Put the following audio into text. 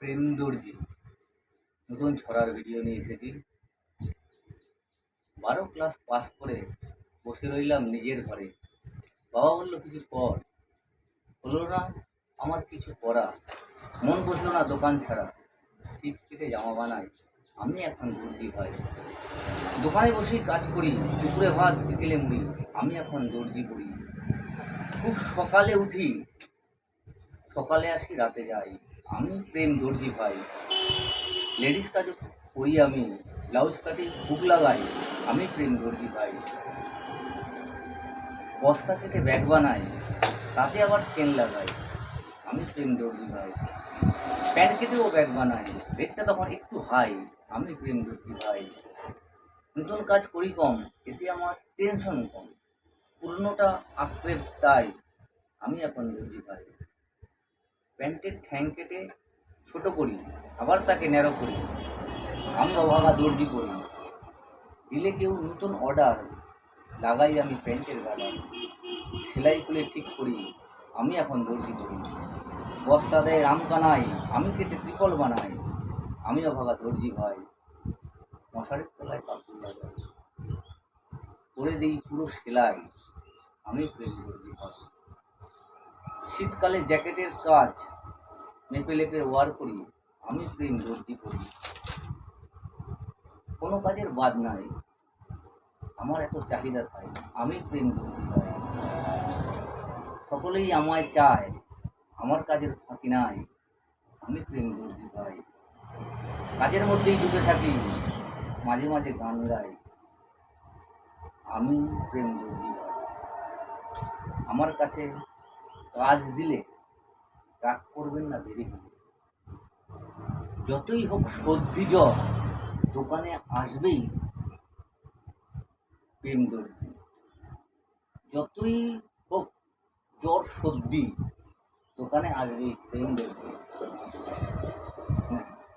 প্রেম দর্জি নতুন ছড়ার ভিডিও নিয়ে এসেছি। 12 ক্লাস পাস করে বসে রইলাম নিজের ঘরে। বাবা বলল কিছু কর, হলো না আমার কিছু করা। মন বসলো না দোকান ছাড়া, শীত কেটে জামা বানাই আমি এখন দর্জি ভাই। দোকানে বসেই কাজ করি, দুপুরে ভাত বিকেলে মুড়ি, আমি এখন দর্জি করি। খুব সকালে উঠি, সকালে আসি রাতে যাই, আমি প্রেম দর্জি ভাই। লেডিস কাজও করি আমি, ব্লাউজ কাটি হুক লাগাই, আমি প্রেম দর্জি ভাই। বস্তা কেটে ব্যাগ বানাই, তাতে আবার চেন লাগাই, আমি প্রেম দর্জি ভাই। প্যান্ট কেটেও ব্যাগ বানাই, রেটটা তখন একটু হাই, আমি প্রেম দর্জি ভাই। নতুন কাজ করি কম, এতে আমার টেনশন কম, পুরনোটা আঁকড়ে তাই, আমি এখন দর্জি ভাই। প্যান্টের ঠ্যাং কেটে ছোট করি, আবার তাকে ন্যারো করি, আমি অভাগা দর্জি করি। দিলে কেউ নতুন অর্ডার, লাগাই আমি প্যান্টের গালা, সেলাই খুলে ঠিক করি, আমি এখন দর্জি করি। বস্তা দেয় রামকানাই, আমি কেটে ত্রিপল বানাই, আমি অভাগা দর্জি ভাই। মশারির তলায় কাপড় লাগাই, করে দিই পুরো সেলাই, আমি প্রেম দর্জি ভাই। শীতকালে জ্যাকেটের কাজ মেপে লেপে ওয়ার করি, আমি প্রেম দর্জি করি। কোনো কাজের বাদ নাই, আমার এত চাহিদা তাই, আমি প্রেম দর্জি ভাই। সকলেই আমায় চায়, আমার কাজের ফাঁকি নাই, আমি প্রেম দর্জি ভাই। কাজের মধ্যেই ডুবে থাকি, মাঝে মাঝে গান গাই, আমি প্রেম দর্জি ভাই। আমার কাছে কাজ দিলে রাগ করবেন না দেরি হলে, যতই হোক সর্দি জ্বর দোকানে আসবেই প্রেম দর্জি। যতই হোক জ্বর সর্দি দোকানে আসবেই প্রেম দর্জি।